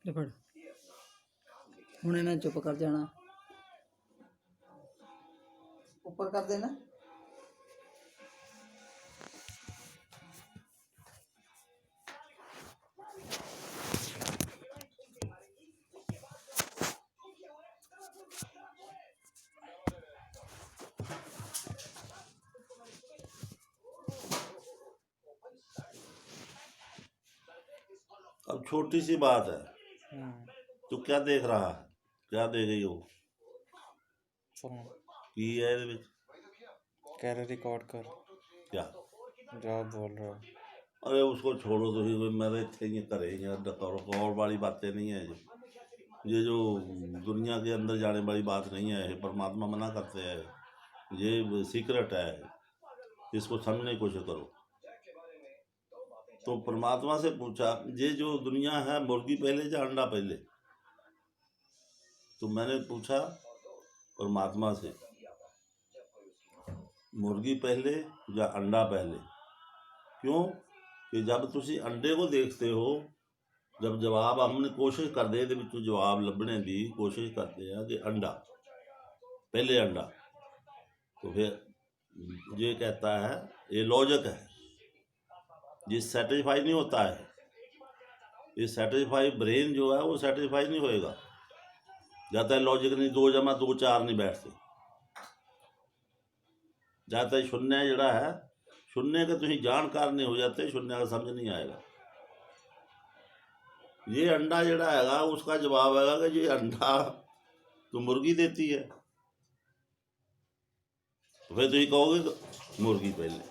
ले फड़ हुण इन्हां चुप कर जाना ऊपर कर देना। अब छोटी सी बात है, तो क्या देख रहा है, क्या दे गई हो फोन की है ਇਹਦੇ ਵਿੱਚ कह रहे रिकॉर्ड कर क्या? जो आप बोल रहे हो। अरे उसको छोड़ो तो ही, मेरे थे ये करे और वाली बातें नहीं है ये जो दुनिया के अंदर जाने वाली बात नहीं है। परमात्मा मना करते हैं, ये सीक्रेट है, इसको समझने की कोशिश करो। तो परमात्मा से पूछा ये जो दुनिया है मुर्गी पहले या अंडा पहले? तो मैंने पूछा परमात्मा से मुर्गी पहले या अंडा पहले? क्यों कि जब तुसी अंडे को देखते हो, जब जवाब हमने कोशिश करते हैं तो जवाब लभने की कोशिश करते हैं कि अंडा पहले अंडा, तो फिर ये कहता है, ये लॉजिक है, ये सेटिस्फाई नहीं होता है। ये सेटिस्फाई ब्रेन जो है वो सेटिस्फाई नहीं होएगा जब तक लॉजिक नहीं 2 जमा 2 4 नहीं बैठते। जब तक शून्य जड़ा है, शून्य के तुम जानकार नहीं हो जाते, शून्य का समझ नहीं आएगा। ये अंडा जड़ा है उसका जवाब है कि ये अंडा तो मुर्गी देती है, तो फिर तुम कहोगे मुर्गी पहले।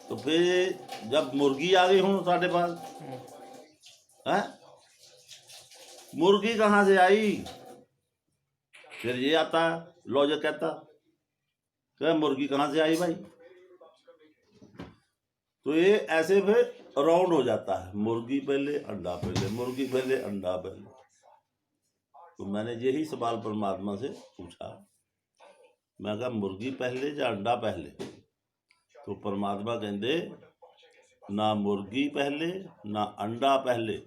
तो फिर जब मुर्गी आ गई हूँ साढ़े पास है, मुर्गी कहाँ से आई? फिर ये आता लॉजिक कहता क्या मुर्गी कहाँ से आई भाई? तो ये ऐसे फिर राउंड हो जाता है, मुर्गी पहले अंडा पहले, मुर्गी पहले अंडा पहले। तो मैंने यही सवाल परमात्मा से पूछा, मैं कहा मुर्गी पहले या अंडा पहले? तो परमात्मा कहते ना मुर्गी पहले ना अंडा पहले,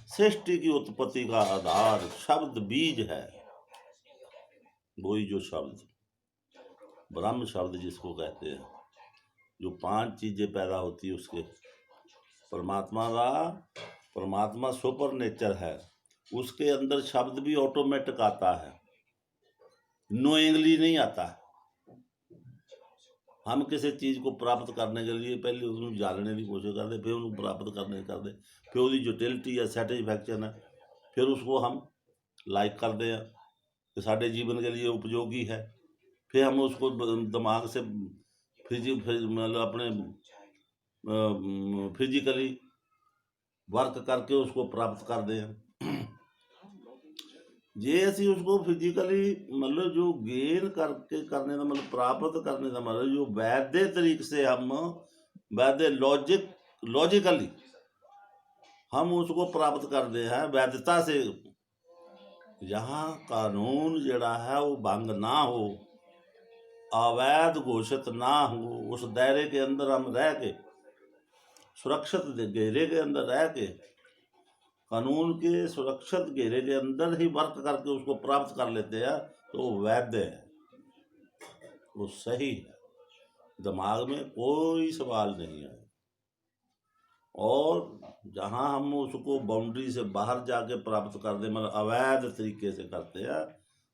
सृष्टि की उत्पत्ति का आधार शब्द बीज है। वही जो शब्द ब्रह्म शब्द जिसको कहते हैं, जो 5 चीजें पैदा होती है उसके परमात्मा सुपर नेचर है, उसके अंदर शब्द भी ऑटोमेटिक आता है, नोइंगली नहीं आता है। हम किसी चीज़ को प्राप्त करने के लिए पहले उसको जानने की कोशिश करते, फिर उसको प्राप्त करने करते, फिर उसकी यूटिलिटी या सैटिस्फैक्शन है, फिर उसको हम लाइक करते हैं कि साढ़े जीवन के लिए उपयोगी है, फिर हम उसको दिमाग से मतलब अपने फिजिकली वर्क करके उसको प्राप्त करते हैं। जे असी उसको फिजिकली मतलब जो गेन करके करने का मतलब प्राप्त करने का मतलब जो वैद्य तरीके से हम वैद्य लॉजिकली हम उसको प्राप्त करते हैं वैधता से, जहाँ कानून जड़ा है वो भंग ना हो, अवैध घोषित ना हो, उस दायरे के अंदर हम रह के सुरक्षित घेरे के अंदर रह के कानून के सुरक्षित घेरे के अंदर ही वर्क करके उसको प्राप्त कर लेते हैं, तो वो वैध है, वो सही है, दिमाग में कोई सवाल नहीं है। और जहाँ हम उसको बाउंड्री से बाहर जाके प्राप्त करते मतलब अवैध तरीके से करते हैं,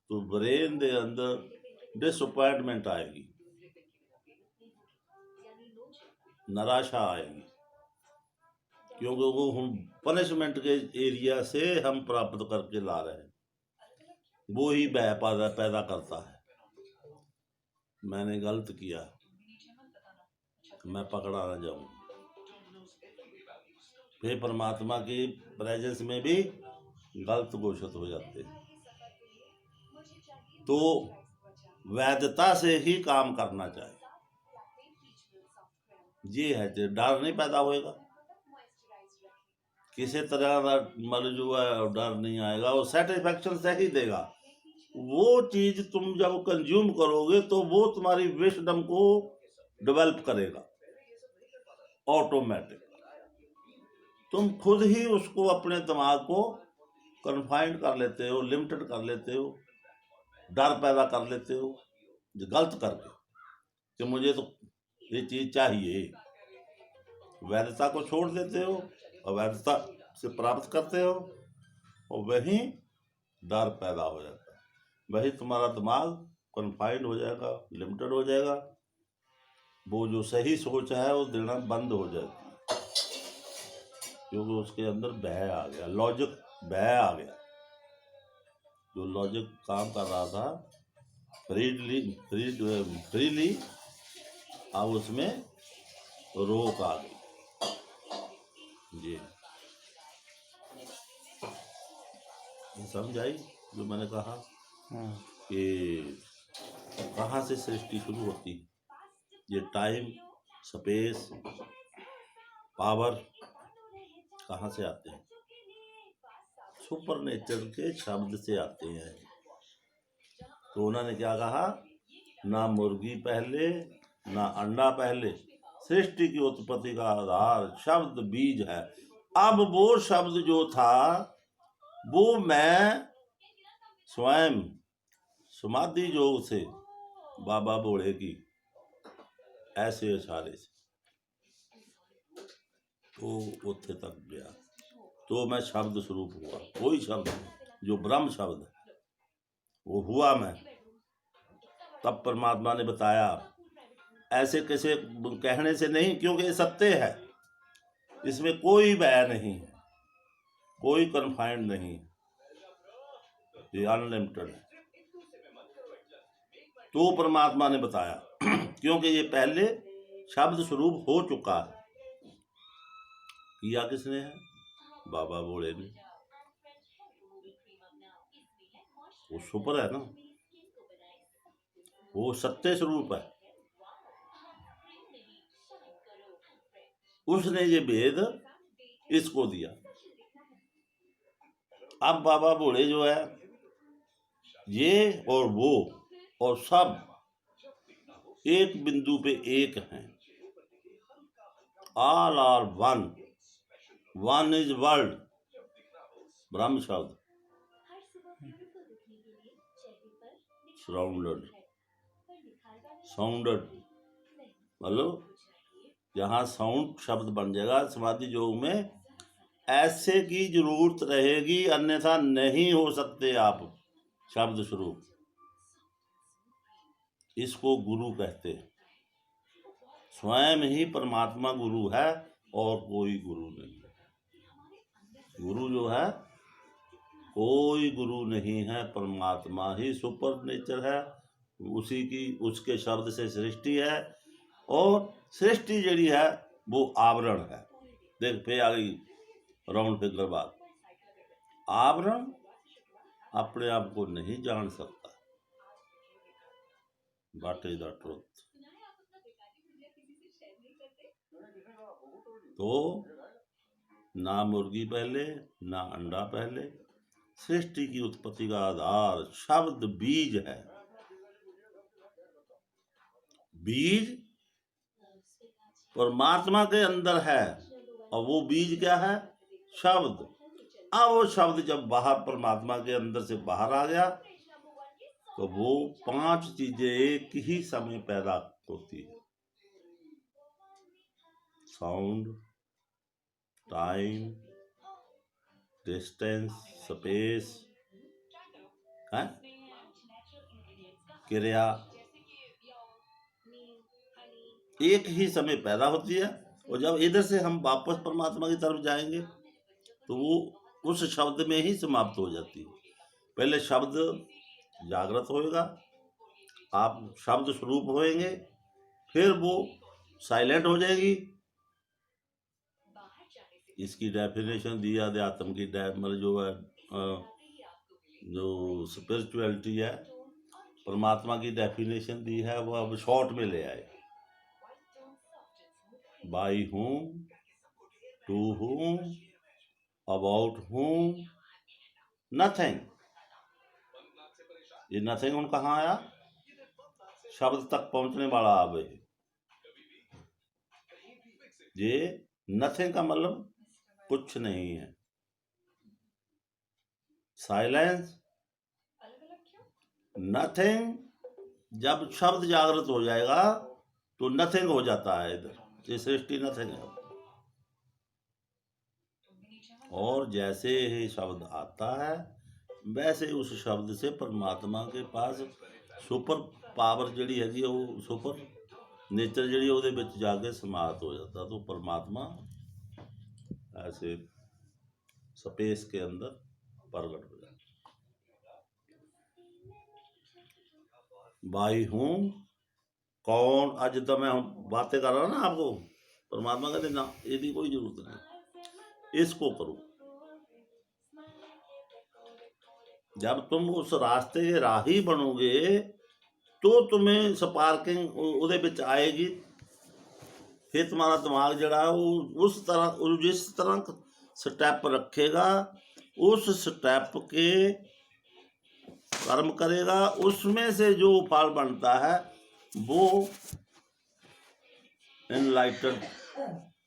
तो ब्रेन के अंदर डिसअपॉइंटमेंट आएगी, निराशा आएगी, क्योंकि वो हम पनिशमेंट के एरिया से हम प्राप्त करके ला रहे हैं, वो ही भय पैदा करता है। मैंने गलत किया, मैं पकड़ा ना जाऊं, फिर परमात्मा की प्रेजेंस में भी गलत घोषित हो जाते हैं। तो वैधता से ही काम करना चाहिए, ये है, डर नहीं पैदा होएगा, किसी तरह का मतलब जो है डर नहीं आएगा, और सेटिस्फैक्शन से ही देगा। वो चीज तुम जब कंज्यूम करोगे तो वो तुम्हारी विजडम को डेवलप करेगा ऑटोमेटिक। तुम खुद ही उसको अपने दिमाग को कन्फाइंड कर लेते हो, लिमिटेड कर लेते हो, डर पैदा कर लेते हो जो गलत करके कि मुझे तो ये चीज चाहिए। वैधता को छोड़ देते हो, अवैधता से प्राप्त करते हो, और वही डर पैदा हो जाता है, वही तुम्हारा दिमाग कन्फाइंड हो जाएगा, लिमिटेड हो जाएगा, वो जो सही सोच है वो देना बंद हो जाएगी, क्योंकि उसके अंदर भय आ गया, लॉजिक भय आ गया। जो लॉजिक काम कर रहा था फ्रीली अब उसमें रोक आ गई। जी समझ आई जो मैंने कहा कि कहाँ से सृष्टि शुरू होती है? ये टाइम, स्पेस, पावर कहाँ से आते हैं? सुपर नेचर के शब्द से आते हैं। तो उन्होंने क्या कहा, ना मुर्गी पहले ना अंडा पहले, सृष्टि की उत्पत्ति का आधार शब्द बीज है। अब वो शब्द जो था वो मैं स्वयं समाधि योग से बाबा बोले की ऐसे इशारे से तो उत्थे तक गया, तो मैं शब्द स्वरूप हुआ। कोई शब्द जो ब्रह्म शब्द है वो हुआ मैं। तब परमात्मा ने बताया, ऐसे कैसे कहने से नहीं, क्योंकि ये सत्य है, इसमें कोई भय नहीं है, कोई कन्फाइंड नहीं, ये अनलिमिटेड है। तो परमात्मा ने बताया क्योंकि ये पहले शब्द स्वरूप हो चुका है। किया किसने है? बाबा बोले ने। वो सुपर है ना, वो सत्य स्वरूप है, उसने ये वेद इसको दिया। अब बाबा बोले जो है ये और वो और सब एक बिंदु पे एक हैं। All are one, one is world, ब्रह्म शब्द सराउंडेड, साउंडेड, मतलब जहाँ साउंड शब्द बन जाएगा समाधि योग में, ऐसे की जरूरत रहेगी, अन्यथा नहीं हो सकते आप शब्द स्वरूप। इसको गुरु कहते हैं। स्वयं ही परमात्मा गुरु है और कोई गुरु नहीं। गुरु जो है कोई गुरु नहीं है, परमात्मा ही सुपर नेचर है, उसी की उसके शब्द से सृष्टि है, और सृष्टि जड़ी है वो आवरण है। देख पे आ गई राउंड फिगर बात। आवरण अपने आप को नहीं जान सकता। What is the truth? तो ना मुर्गी पहले ना अंडा पहले, सृष्टि की उत्पत्ति का आधार शब्द बीज है। बीज परमात्मा के अंदर है, और वो बीज क्या है? शब्द। अब वो शब्द जब बाहर परमात्मा के अंदर से बाहर आ गया तो वो 5 चीजें एक ही समय पैदा होती है। साउंड, टाइम, डिस्टेंस, स्पेस, क्रिया, एक ही समय पैदा होती है। और जब इधर से हम वापस परमात्मा की तरफ जाएंगे तो वो उस शब्द में ही समाप्त हो जाती है। पहले शब्द जागृत होएगा, आप शब्द स्वरूप होएंगे, फिर वो साइलेंट हो जाएगी। इसकी डेफिनेशन दी अध्यात्म की, मतलब जो है जो स्पिरिचुअलिटी है, परमात्मा की डेफिनेशन दी है, वो अब शॉर्ट में ले आए। By whom, to whom, about whom, nothing. ये नथिंग उन कहाँ आया? शब्द तक पहुंचने वाला आवे। ये नथिंग का मतलब कुछ नहीं है। Silence, nothing. जब शब्द जागृत हो जाएगा तो नथिंग हो जाता है। इधर ये सृष्टि नथिंग है। और जैसे ही शब्द आता है वैसे उस शब्द से परमात्मा के पास सुपर पावर ਜਿਹੜੀ ਹੈਗੀ ਉਹ सुपर नेचर ਜਿਹੜੀ ਉਹਦੇ ਵਿੱਚ ਜਾ ਕੇ समात हो जाता। तो परमात्मा ऐसे स्पेस के अंदर प्रकट हो जाता। भाई हूँ कौन, अज तो मैं बातें कर रहा ना आपको, परमात्मा कहते ना इसकी कोई जरूरत नहीं, इसको करो। जब तुम उस रास्ते के राही बनोगे तो तुम्हें स्पार्किंग ਉਹਦੇ ਵਿੱਚ आएगी। फिर तुम्हारा दिमाग जड़ा वो उस तरह जिस तरह स्टेप रखेगा उस स्टेप के कर्म करेगा, उसमें से जो फल बनता है वो एनलाइटेड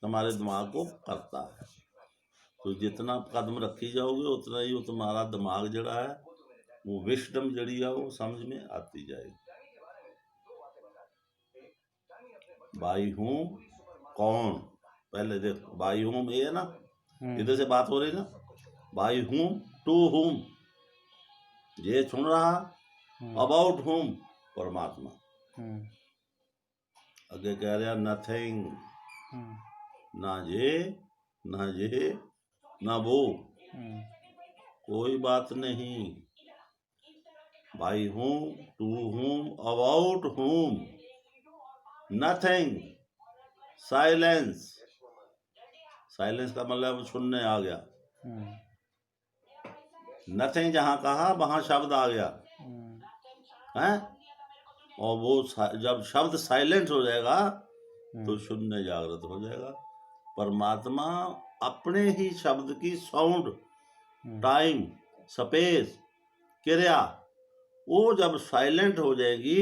तुम्हारे दिमाग को करता है। तो जितना कदम रखी जाओगे उतना ही वो तुम्हारा दिमाग जड़ा है वो विस्डम जड़ी है वो समझ में आती जाएगी। भाई हूँ कौन, पहले देखो भाई हूँ ये है ना, इधर से बात हो रही ना, भाई हूँ टू हूम, ये सुन रहा, अबाउट हूम परमात्मा, आगे कह रहा नथिंग, ना ये ना वो, कोई बात नहीं। By whom to whom about whom, nothing, silence. Silence का मतलब सुनने आ गया। नथिंग जहाँ कहा वहां शब्द आ गया है, और वो जब शब्द साइलेंट हो जाएगा तो शून्य जागृत हो जाएगा। परमात्मा अपने ही शब्द की साउंड, टाइम, स्पेस, क्रिया वो जब साइलेंट हो जाएगी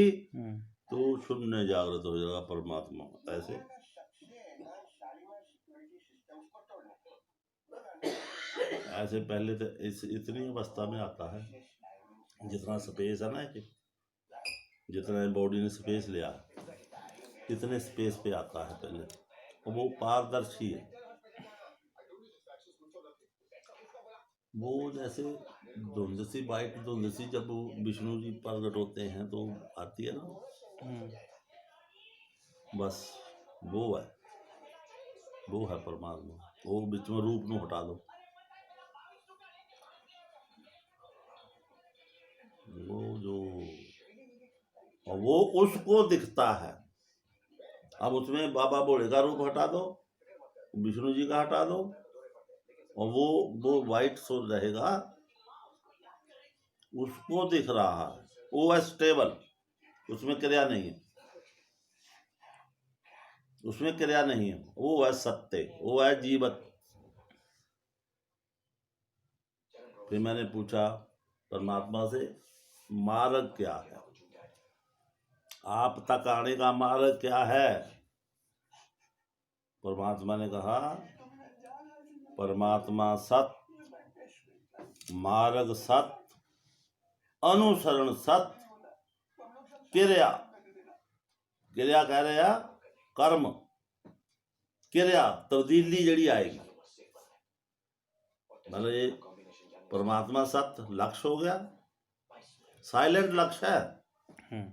तो शून्य जागृत हो जाएगा परमात्मा। ऐसे पहले तो इतनी अवस्था में आता है, जितना स्पेस है ना, जितना बॉडी ने स्पेस लिया इतने स्पेस पे आता है पहले, और वो पारदर्शी है। वो जैसे धुंध सी, वाइट धुंध सी जब विष्णु जी प्रकट होते हैं तो आती है ना, बस वो है परमात्मा। वो बीच में रूप ਨੂੰ हटा दो, वो जो, और वो उसको दिखता है। अब उसमें बाबा भोले का रूप हटा दो, विष्णु जी का हटा दो, और वो वाइट सो रहेगा, उसको दिख रहा है, वो है स्टेबल, उसमें क्रिया नहीं है, उसमें क्रिया नहीं है, वो है सत्य, वो है जीवत। फिर मैंने पूछा परमात्मा से मार्ग क्या है, आप तक आने का मार्ग क्या है। परमात्मा ने कहा परमात्मा सत, मार्ग सत, अनुसरण सत, क्रिया कह रहे हैं कर्म, क्रिया तब्दीली जड़ी आएगी। मतलब ये परमात्मा सत्य लक्ष्य हो गया, साइलेंट लक्ष्य है,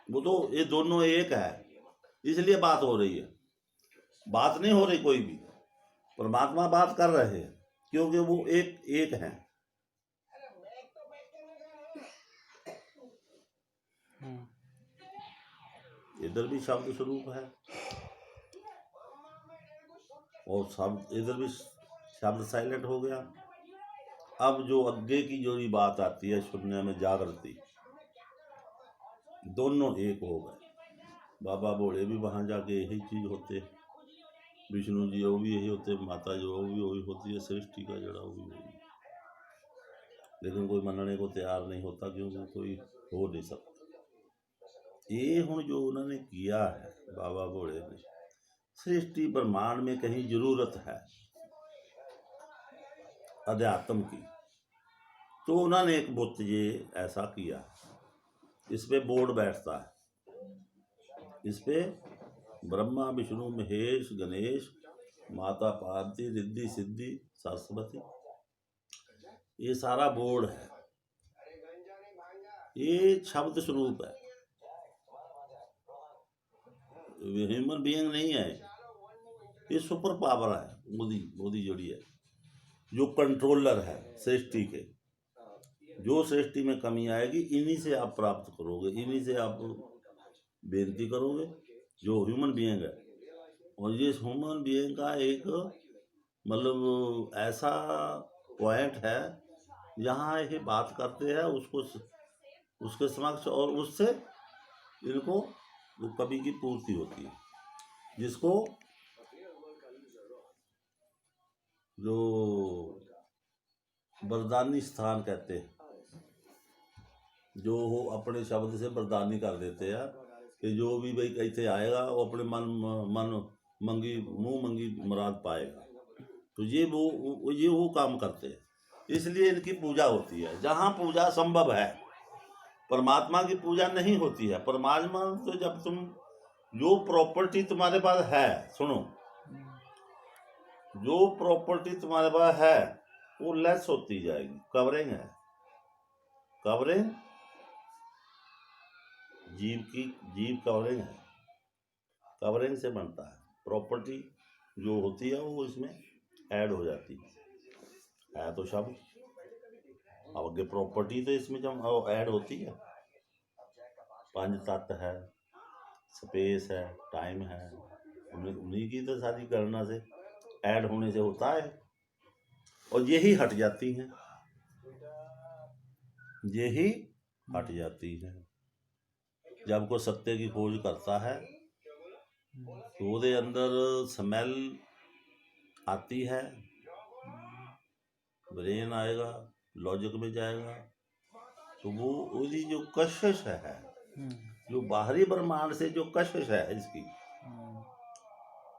वो तो ये दोनों एक है, इसलिए बात हो रही है। बात नहीं हो रही कोई भी, परमात्मा बात कर रहे हैं क्योंकि वो एक है। इधर भी शब्द स्वरूप है और शब्द इधर भी शब्द साइलेंट हो गया। अब जो आगे की जो बात आती है शून्य में जागृति, दोनों एक हो गए। बाबा भोले भी वहां जाके यही चीज होते, विष्णु जी वो भी यही होते, माता जो वो भी वही होती है, सृष्टि का जड़ा वो भी वही। लेकिन कोई मनने को तैयार नहीं होता क्योंकि कोई हो नहीं सकता। ये हुण जो उन्होंने किया है बाबा भोले ने, सृष्टि ब्रह्मांड में कहीं जरूरत है, अध्यात्म की। तो उन्होंने एक बुत ये ऐसा किया, इस पे बोर्ड बैठता है, इस पे ब्रह्मा विष्णु महेश गणेश माता पार्वती रिद्धि सिद्धि सरस्वती, ये सारा बोर्ड है। ये शब्द स्वरूप है, ह्यूमन बीइंग नहीं है, ये सुपर पावर है। मोदी जोड़ी है जो कंट्रोलर है सृष्टि के। जो सृष्टि में कमी आएगी इन्हीं से आप प्राप्त करोगे, इन्हीं से आप बेनती करोगे, जो ह्यूमन बीइंग है। और ये ह्यूमन बीइंग का एक मतलब ऐसा पॉइंट है जहाँ ये बात करते हैं उसको उसके समक्ष, और उससे इनको वो कमी की पूर्ति होती है, जिसको जो वरदानी स्थान कहते हैं, जो हो अपने शब्द से वरदानी कर देते हैं कि जो भी भाई कैसे आएगा वो अपने मन मंगी मुंह मंगी मुराद पाएगा। तो ये वो काम करते हैं, इसलिए इनकी पूजा होती है। जहाँ पूजा संभव है, परमात्मा की पूजा नहीं होती है। परमात्मा तो जब तुम जो प्रॉपर्टी तुम्हारे पास है, सुनो, जो प्रॉपर्टी तुम्हारे पास है वो लेस होती जाएगी। कवरिंग है, कवरिंग जीव कवरिंग है, कवरिंग से बनता है। प्रॉपर्टी जो होती है वो इसमें ऐड हो जाती है तो शब्द अब आगे प्रॉपर्टी तो इसमें जब ऐड होती है, पंच तत्व है, स्पेस है, टाइम है, उन्हीं की तो सारी गणना से ऐड होने से होता है, और यही हट जाती हैं, यही हट जाती हैं। जब कोई सत्य की खोज करता है तो ਉਹਦੇ अंदर स्मेल आती है, ब्रेन आएगा, लॉजिक में जाएगा, तो वो उसकी जो कशिश है, जो बाहरी ब्रह्मांड से जो कशिश है इसकी,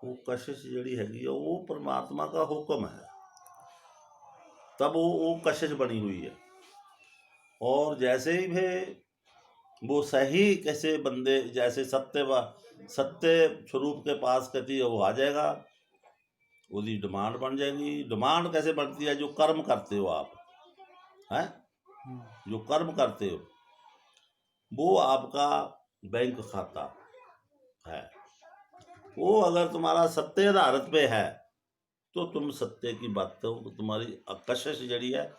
वो कशिश जड़ी हैगी वो परमात्मा का हुक्म है, तब वो कशिश बनी हुई है। और जैसे ही भी वो सही कैसे बंदे जैसे सत्य स्वरूप के पास कहती है वो आ जाएगा, उसकी डिमांड बन जाएगी। डिमांड कैसे बनती है? जो कर्म करते हो आप हैं, जो कर्म करते हो वो आपका बैंक खाता है। वो अगर तुम्हारा सत्य आधारित पे है तो तुम सत्य की बात हो, तुम्हारी कशिश जड़ी है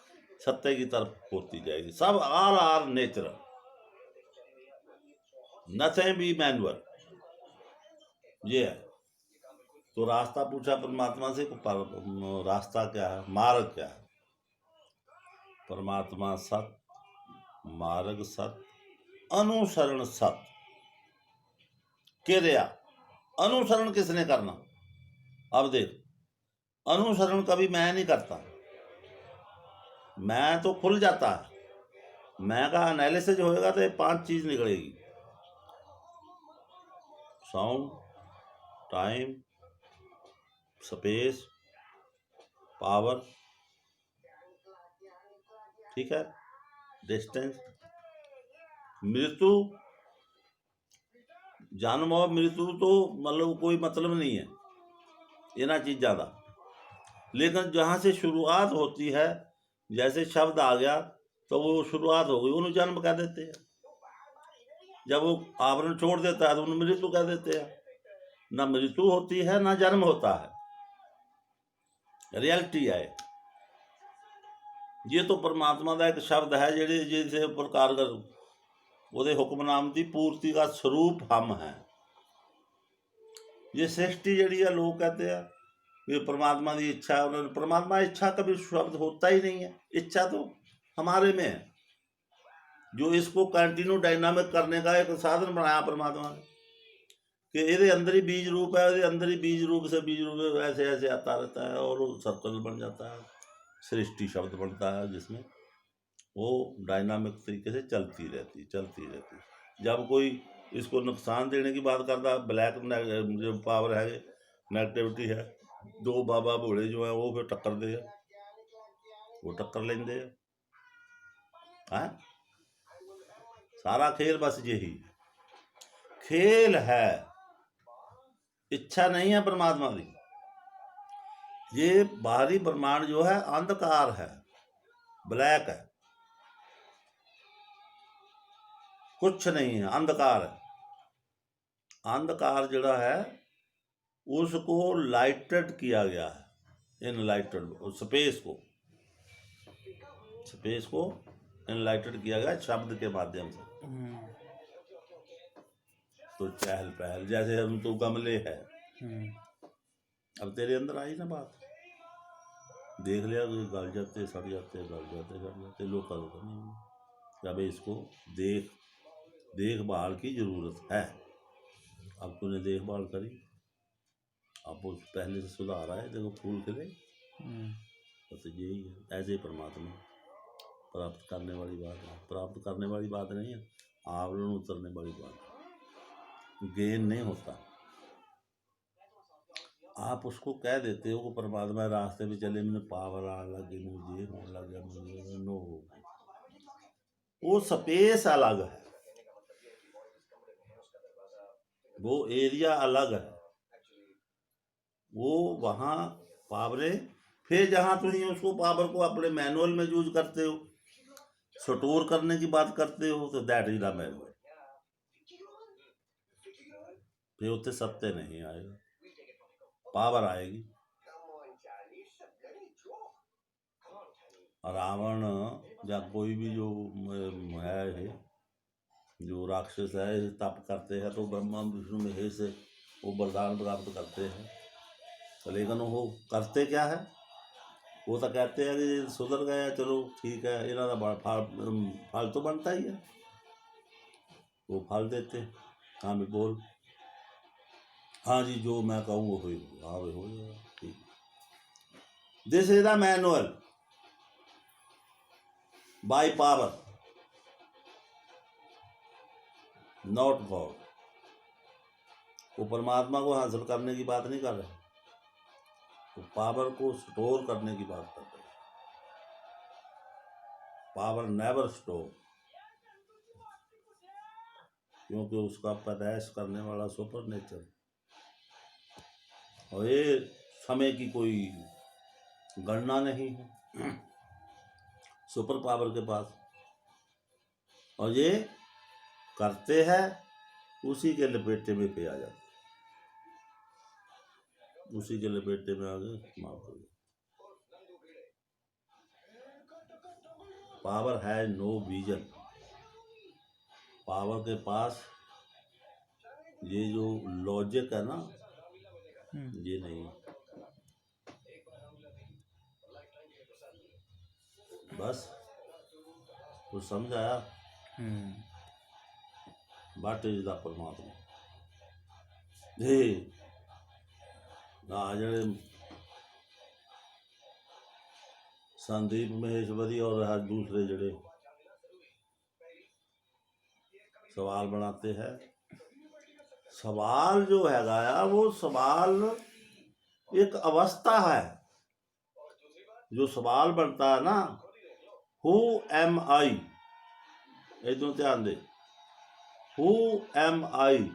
सत्य की तरफ होती जाएगी। सब all are natural, nothing be manual, ये है। तो रास्ता पूछा परमात्मा से, रास्ता क्या है, मार्ग क्या है? परमात्मा सत, मार्ग सत, अनुसरण सत, क्रिया। अनुसरण किसने करना? अब देख, अनुसरण कभी मैं नहीं करता, मैं तो खुल जाता है। मैं का एनालिसिस होएगा तो 5 चीज निकलेगी, साउंड, टाइम, स्पेस, पावर, ठीक है, डिस्टेंस, मृत्यु। जन्म और मृत्यु तो मतलब कोई मतलब नहीं है इन्ह चीज़ों का, लेकिन जहाँ से शुरुआत होती है, जैसे शब्द आ गया तो वो शुरुआत हो गई, उन्हें जन्म कह देते हैं। जब वो आवरण छोड़ देता है तो उन्हें मृत्यु कह देते हैं। ना मृत्यु होती है ना जन्म होता है, रियलिटी है। ये तो परमात्मा का एक शब्द है जिहड़े जिसे प्रकार कर ਉਹਦੇ हुक्मनाम की पूर्ति का स्वरूप हम हैं। ये सृष्टि जड़ी है, लोग कहते हैं ये परमात्मा की इच्छा है, उन्होंने परमात्मा इच्छा कभी शब्द होता ही नहीं है। इच्छा तो हमारे में है, जो इसको कंटिन्यू डायनामिक करने का एक साधन बनाया परमात्मा ने कि ये अंदर ही बीज रूप है, ये अंदर ही बीज रूप से बीज रूप ऐसे ऐसे आता रहता है और सर्कल बन जाता है, सृष्टि शब्द बनता है जिसमें वो डायनामिक तरीके से चलती रहती। जब कोई इसको नुकसान देने की बात करता है, ब्लैक जो पावर है, नेगेटिविटी है, 2 बाबा भोले जो है वो फिर टक्कर दे, वो टक्कर लेंदे हैं। सारा खेल बस यही खेल है, इच्छा नहीं है परमात्मा की। ये बाहरी ब्रह्मांड जो है अंधकार है, ब्लैक है, कुछ नहीं है, अंधकार है। अंधकार जड़ा है उसको लाइटेड किया गया है, इनलाइटेड स्पेस को इनलाइटेड किया गया है शब्द के माध्यम से। तो चहल पहल जैसे हम तो गमले है, अब तेरे अंदर आई ना बात, देख लिया कि गल जाते सड़ जाते, गल जाते सड़ जाते, लोग का नहीं। अब इसको देखभाल की जरूरत है। अब तूने देखभाल करी, अब उस पहले से सुधार आए, देखो फूल खिले। तो यही है, ऐसे परमात्मा प्राप्त करने वाली बात है। प्राप्त करने वाली बात नहीं है, आवरण उतरने वाली बात है। गेन नहीं होता। आप उसको कह देते हो कि परमात्मा रास्ते में चले, मैंने पावर आने लगे, मुझे होने लग गया, मुझे नो, वो स्पेस अलग है, वो एरिया अलग है, वो वहाँ पावरें। फिर जहाँ तुम उसको पावर को अपने मैनुअल में यूज करते हो, स्टोर करने की बात करते हो, तो दैट इज द मैनुअल। फिर उससे सत्य नहीं आएगा, पावर आएगी। रावण या कोई भी जो है, जो राक्षस है, तप करते हैं तो ब्रह्मा विष्णु महेश से वो वरदान प्राप्त करते हैं। तो लेकिन वो करते क्या है, वो तो कहते हैं कि सुधर गया, चलो ठीक है, इन्होंने फल तो बनता ही है, वो फल देते हैं। हाँ भी बोल, हाँ जी जो मैं कहूँ वो हो, हाँ भाई हो जाएगा, ठीक। This is the manual by power, not God. वो परमात्मा को हासिल करने की बात नहीं कर रहे, वो पावर को स्टोर करने की बात कर रहे। पावर नेवर स्टोर, क्योंकि उसका पैदाइश करने वाला सुपर नेचर, और ये समय की कोई गणना नहीं है सुपर पावर के पास। और ये करते हैं, उसी के लपेटे में पे आ जाते, उसी के लपेटे में आगे माफ कर। पावर है नो विजन, पावर के पास ये जो लॉजिक है ना, ये नहीं। बस तो समझ आया, वाट इज द परमात्मा। जी जड़े संदीप महेश्वरी और दूसरे जड़े सवाल बनाते हैं, सवाल जो है गाया, वो सवाल एक अवस्था है। जो सवाल बनता है ना, हु एम आई, इधर ध्यान दे, हु एम आई,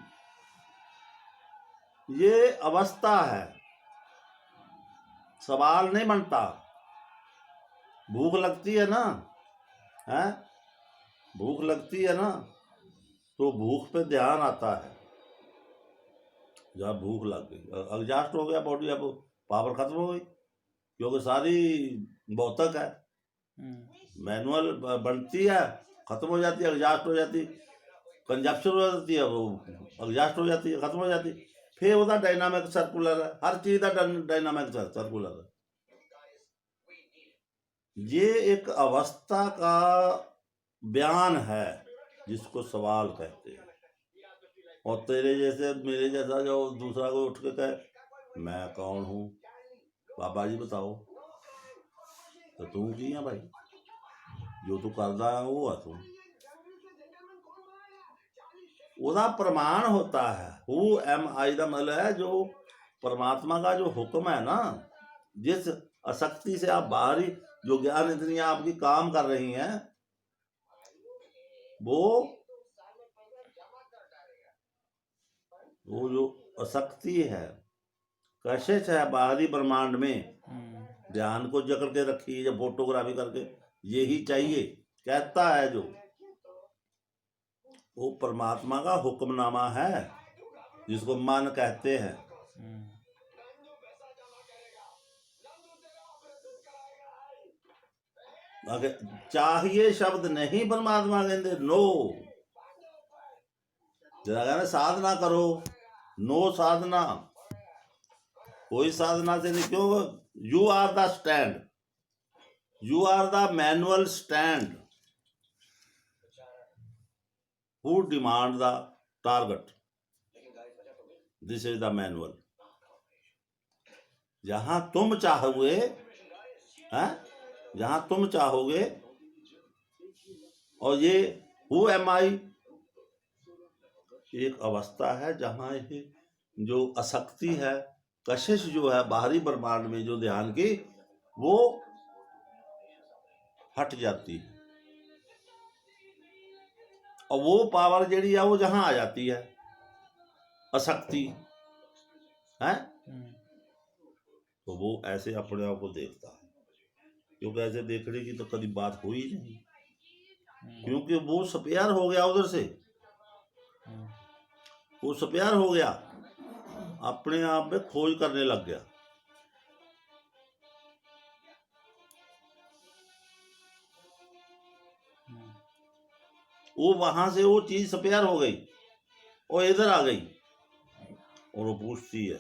ये अवस्था है, सवाल नहीं बनता। भूख लगती है ना, है भूख लगती है ना, तो भूख पे ध्यान आता है। जब भूख लग गई, एग्जॉस्ट हो गया बॉडी, अब पावर खत्म हो गई, क्योंकि सारी भौतिक है। मैनुअल बनती है, खत्म हो जाती है, एग्जॉस्ट हो जाती, कंजप्शन हो जाती है, वो एग्जॉस्ट हो जाती है, खत्म हो जाती। फिर वो डायनामिक सर्कुलर है, हर चीज का डायनामिक सर्कुलर है। ये एक अवस्था का बयान है जिसको सवाल कहते हैं। और तेरे जैसे मेरे जैसा जो दूसरा कोई उठ के कहे मैं कौन हूँ, बाबा जी बताओ, तो तू की है भाई, जो तू करदा है वो है तू, उसका प्रमाण होता है। हु एम आई का मतलब है जो परमात्मा का जो हुक्म है ना, जिस अशक्ति से आप बाहरी जो ज्ञान इंद्रियां आपकी काम कर रही हैं वो जो अशक्ति है, कशिश है बाहरी ब्रह्मांड में, ध्यान को जकड़ के रखी या फोटोग्राफी करके यही चाहिए कहता है जो, वो परमात्मा का हुक्मनामा है जिसको मन कहते हैं। अगर चाहिए शब्द नहीं परमात्मा कहते, नो। जरा कहना साधना करो, नो साधना, कोई साधना से नहीं। क्यों? You are the stand, you are the manual stand who demand the target, this is the manual. जहां तुम चाहोगे, जहां तुम चाहोगे, और ये हु एम आई एक अवस्था है जहां ये जो अशक्ति है, कशिश जो है बाहरी ब्रह्मांड में जो ध्यान की, वो हट जाती है और वो पावर जेड़ी है वो जहां आ जाती है अशक्ति है, तो वो ऐसे अपने आप को देखता है। क्योंकि ऐसे देखने की तो कभी बात हुई नहीं, क्योंकि वो स्पेयर हो गया उधर से, वो स्पेयर हो गया, अपने आप में खोज करने लग गया। वो वहां से वो चीज स्पेयर हो गई और इधर आ गई, और वो पूछती है,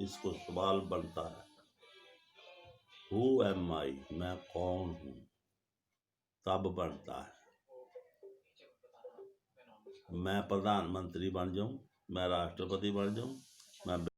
इसको सवाल बनता है, हु एम आई, मैं कौन हूं, तब बनता है। मैं प्रधानमंत्री बन जाऊं, मैं राष्ट्रपति बन जाऊं, मैं